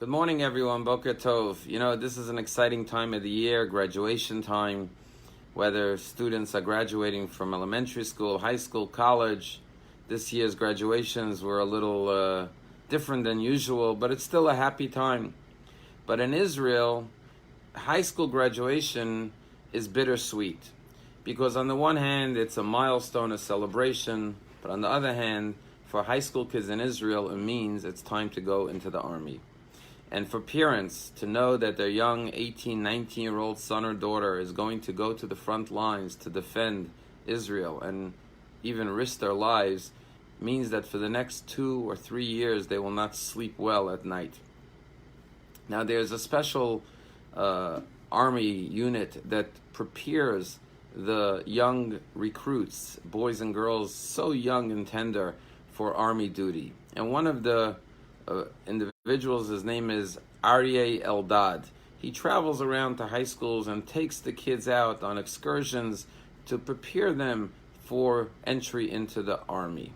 Good morning, everyone. Boker Tov. You know, this is an exciting time of the year, graduation time, whether students are graduating from elementary school, high school, college. This year's graduations were a little different than usual, but it's still a happy time. But in Israel, high school graduation is bittersweet because on the one hand, it's a milestone, a celebration, but on the other hand, for high school kids in Israel, it means it's time to go into the army. And for parents to know that their young 18, 19-year-old son or daughter is going to go to the front lines to defend Israel and even risk their lives means that for the next 2 or 3 years they will not sleep well at night. Now there's a special army unit that prepares the young recruits, boys and girls so young and tender, for army duty. And one of the individuals, his name is Aryeh Eldad. He travels around to high schools and takes the kids out on excursions to prepare them for entry into the army.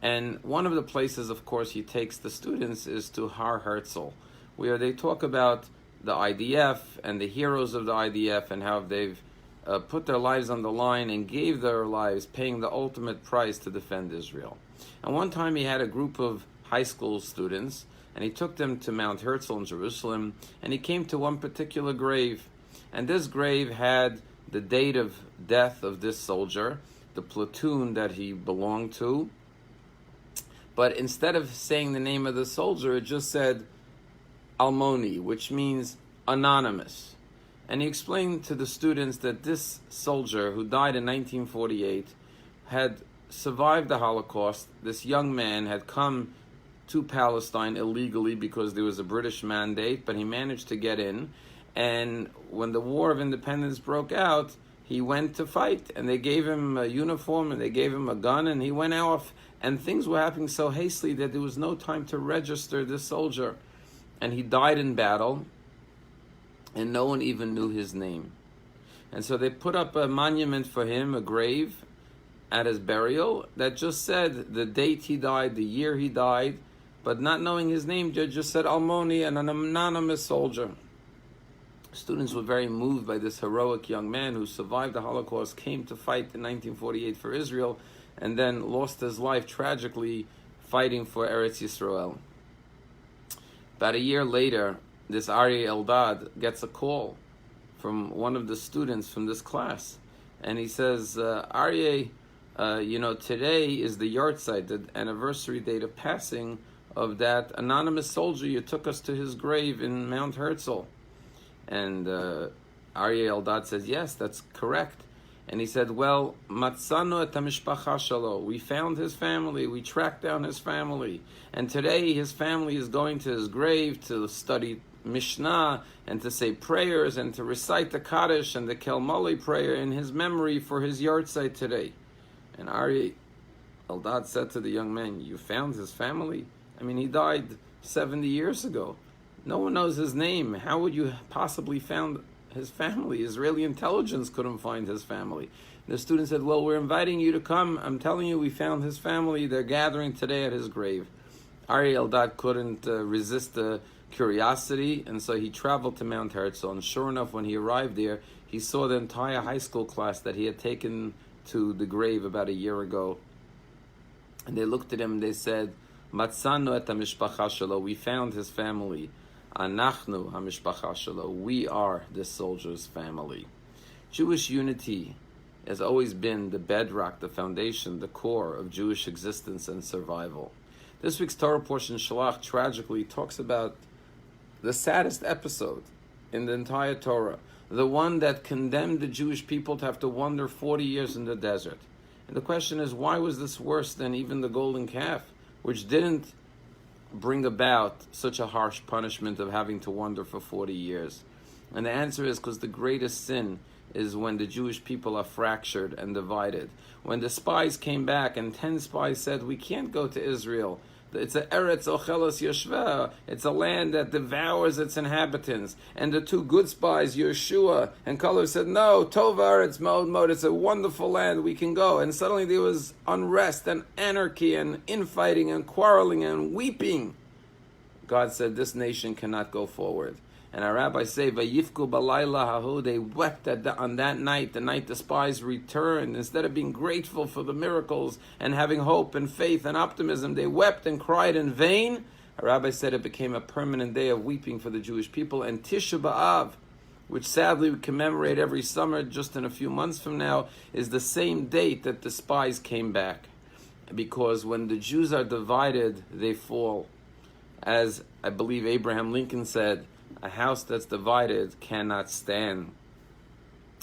And one of the places, of course, he takes the students is to Har Herzl, where they talk about the IDF and the heroes of the IDF and how they've put their lives on the line and gave their lives, paying the ultimate price to defend Israel. And one time he had a group of high school students, and he took them to Mount Herzl in Jerusalem, and he came to one particular grave. And this grave had the date of death of this soldier, the platoon that he belonged to. But instead of saying the name of the soldier, it just said Almoni, which means anonymous. And he explained to the students that this soldier, who died in 1948, had survived the Holocaust. This young man had come to Palestine illegally because there was a British mandate, but he managed to get in. And when the War of Independence broke out, he went to fight, and they gave him a uniform and they gave him a gun, and he went off, and things were happening so hastily that there was no time to register this soldier. And he died in battle, and no one even knew his name. And so they put up a monument for him, a grave at his burial, that just said the date he died, the year he died, but not knowing his name, just said Almoni, an anonymous soldier. Students were very moved by this heroic young man who survived the Holocaust, came to fight in 1948 for Israel, and then lost his life tragically fighting for Eretz Yisrael. About a year later, this Aryeh Eldad gets a call from one of the students from this class, and he says, Aryeh, today is the yahrzeit, the anniversary date of passing of that anonymous soldier. You took us to his grave in Mount Herzl. And Aryeh Eldad says, yes, that's correct. And he said, well, matzanu et hamishpacha shelo. We found his family. We tracked down his family. And today his family is going to his grave to study Mishnah and to say prayers and to recite the Kaddish and the Kelmoli prayer in his memory for his yahrzeit today. And Aryeh Eldad said to the young man, you found his family? I mean, he died 70 years ago. No one knows his name. How would you possibly found his family? Israeli intelligence couldn't find his family. The student said, well, we're inviting you to come. I'm telling you, we found his family. They're gathering today at his grave. Aryeh Eldad couldn't resist the curiosity, and so he traveled to Mount Herzl. And sure enough, when he arrived there, he saw the entire high school class that he had taken to the grave about a year ago. And they looked at him and they said, Matzanu et hamishpacha shelo. We found his family. Anachnu hamishpacha shelo. We are this soldier's family. Jewish unity has always been the bedrock, the foundation, the core of Jewish existence and survival. This week's Torah portion, Shalach, tragically talks about the saddest episode in the entire Torah, the one that condemned the Jewish people to have to wander 40 years in the desert. And the question is, why was this worse than even the golden calf, which didn't bring about such a harsh punishment of having to wander for 40 years? And the answer is because the greatest sin is when the Jewish people are fractured and divided. When the spies came back and 10 spies said, we can't go to Israel. It's a Eretz Ochelos Yoshveh. It's a land that devours its inhabitants. And the 2 good spies, Yeshua and Kalev, said, no, Tov Eretz Mod. It's a wonderful land. We can go. And suddenly there was unrest and anarchy and infighting and quarreling and weeping. God said, this nation cannot go forward. And our rabbis say, Vayifku balayla hahu, they wept on that night, the night the spies returned. Instead of being grateful for the miracles and having hope and faith and optimism, they wept and cried in vain. Our rabbi said it became a permanent day of weeping for the Jewish people. And Tisha B'Av, which sadly we commemorate every summer just in a few months from now, is the same date that the spies came back. Because when the Jews are divided, they fall. As I believe Abraham Lincoln said, a house that's divided cannot stand.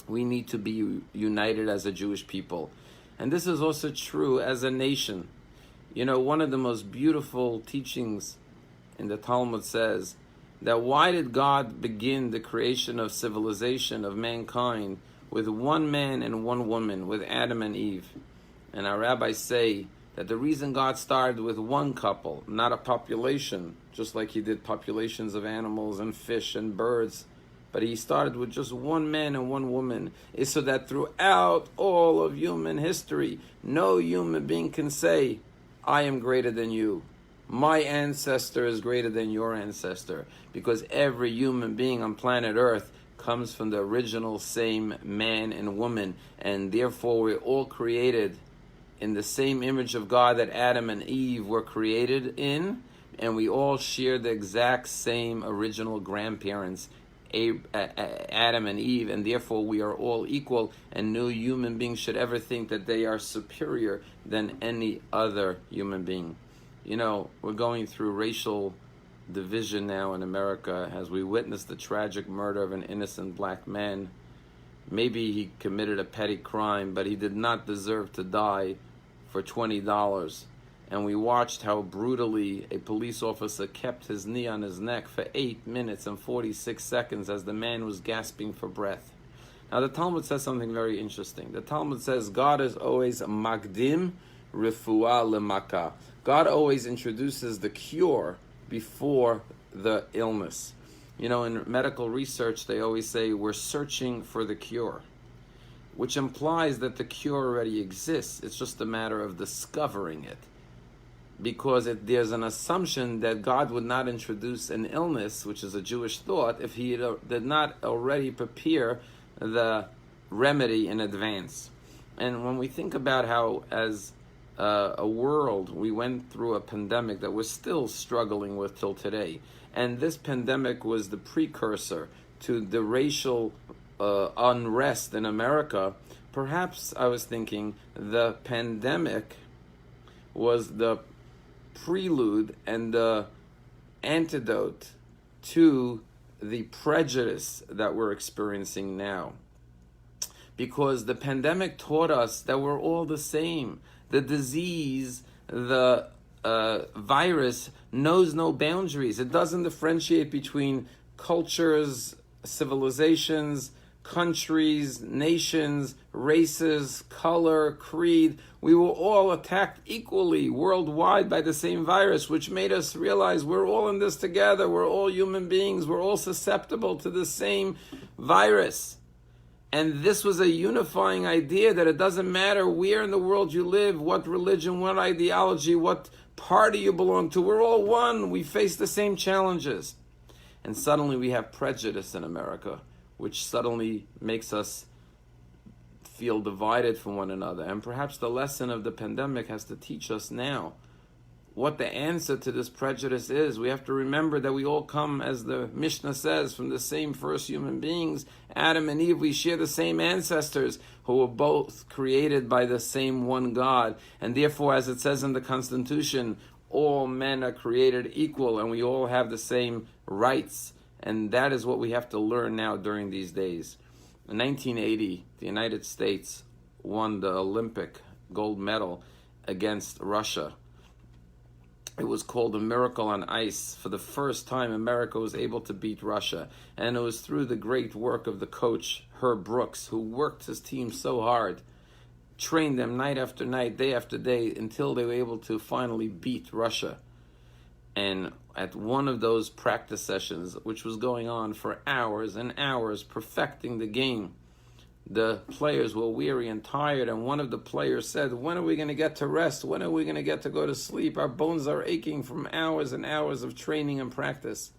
We need to be united as a Jewish people. And this is also true as a nation. You know, one of the most beautiful teachings in the Talmud says that why did God begin the creation of civilization, of mankind, with one man and one woman, with Adam and Eve? And our rabbis say that the reason God started with one couple, not a population, just like he did populations of animals and fish and birds, but he started with just one man and one woman, is so that throughout all of human history, no human being can say, I am greater than you. My ancestor is greater than your ancestor, because every human being on planet Earth comes from the original same man and woman, and therefore we're all created in the same image of God that Adam and Eve were created in, and we all share the exact same original grandparents, Adam and Eve, and therefore we are all equal, and no human being should ever think that they are superior than any other human being. You know, we're going through racial division now in America as we witness the tragic murder of an innocent black man. Maybe he committed a petty crime, but he did not deserve to die for $20. And we watched how brutally a police officer kept his knee on his neck for 8 minutes and 46 seconds as the man was gasping for breath. Now the Talmud says something very interesting. The Talmud says God is always magdim refuah lemaka. God always introduces the cure before the illness. You know, in medical research, they always say we're searching for the cure, which implies that the cure already exists. It's just a matter of discovering it. Because there's an assumption that God would not introduce an illness, which is a Jewish thought, if he did not already prepare the remedy in advance. And when we think about how, as a world, we went through a pandemic that we're still struggling with till today, and this pandemic was the precursor to the racial unrest in America, perhaps I was thinking the pandemic was the prelude and the antidote to the prejudice that we're experiencing now. Because the pandemic taught us that we're all the same. The disease, the virus knows no boundaries. It doesn't differentiate between cultures, civilizations, countries, nations, races, color, creed. We were all attacked equally worldwide by the same virus, which made us realize we're all in this together. We're all human beings. We're all susceptible to the same virus. And this was a unifying idea that it doesn't matter where in the world you live, what religion, what ideology, what party you belong to. We're all one. We face the same challenges. And suddenly we have prejudice in America, which suddenly makes us feel divided from one another. And perhaps the lesson of the pandemic has to teach us now what the answer to this prejudice is. We have to remember that we all come, as the Mishnah says, from the same first human beings. Adam and Eve, we share the same ancestors who were both created by the same one God. And therefore, as it says in the Constitution, all men are created equal and we all have the same rights. And that is what we have to learn now during these days. In 1980, the United States won the Olympic gold medal against Russia. It was called a miracle on ice. For the first time, America was able to beat Russia. And it was through the great work of the coach, Herb Brooks, who worked his team so hard, trained them night after night, day after day, until they were able to finally beat Russia. And at one of those practice sessions, which was going on for hours and hours, perfecting the game, the players were weary and tired, and one of the players said, when are we going to get to rest? When are we going to get to go to sleep? Our bones are aching from hours and hours of training and practice.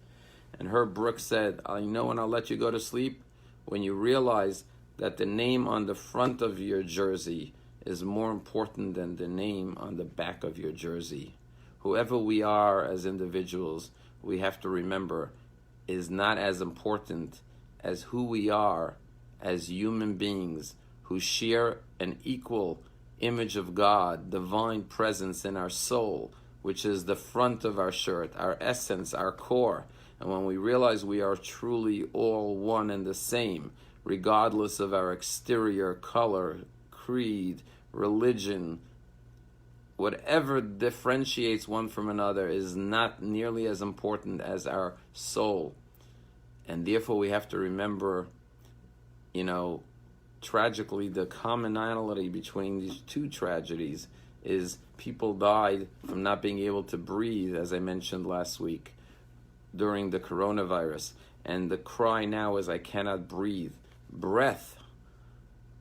And Herb Brooks said, I know when I'll let you go to sleep when you realize that the name on the front of your jersey is more important than the name on the back of your jersey. Whoever we are as individuals, we have to remember, is not as important as who we are as human beings who share an equal image of God, divine presence in our soul, which is the front of our shirt, our essence, our core. And when we realize we are truly all one and the same, regardless of our exterior color, creed, religion, whatever differentiates one from another is not nearly as important as our soul. And therefore we have to remember, tragically, the commonality between these two tragedies is people died from not being able to breathe, as I mentioned last week, during the coronavirus. And the cry now is, I cannot breathe. Breath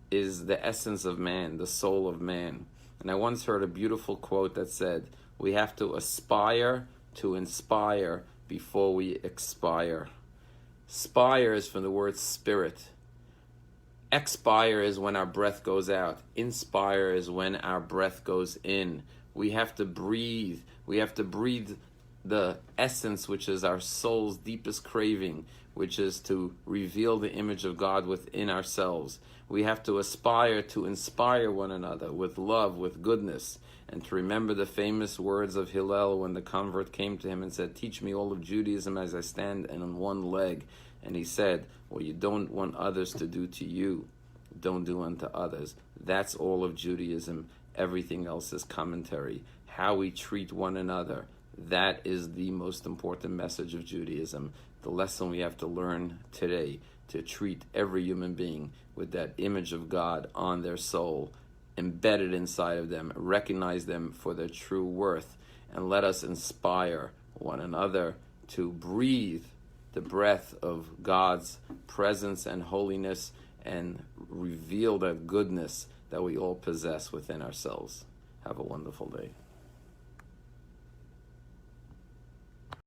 is the essence of man, the soul of man. And I once heard a beautiful quote that said, we have to aspire to inspire before we expire. Spire is from the word spirit. Expire is when our breath goes out. Inspire is when our breath goes in. We have to breathe. We have to breathe the essence, which is our soul's deepest craving, which is to reveal the image of God within ourselves. We have to aspire to inspire one another with love, with goodness, and to remember the famous words of Hillel when the convert came to him and said, teach me all of Judaism as I stand and on one leg. And he said, what you don't want others to do to you, don't do unto others. That's all of Judaism. Everything else is commentary. How we treat one another, that is the most important message of Judaism. The lesson we have to learn today, to treat every human being with that image of God on their soul, embedded inside of them, recognize them for their true worth, and let us inspire one another to breathe the breath of God's presence and holiness and reveal that goodness that we all possess within ourselves. Have a wonderful day.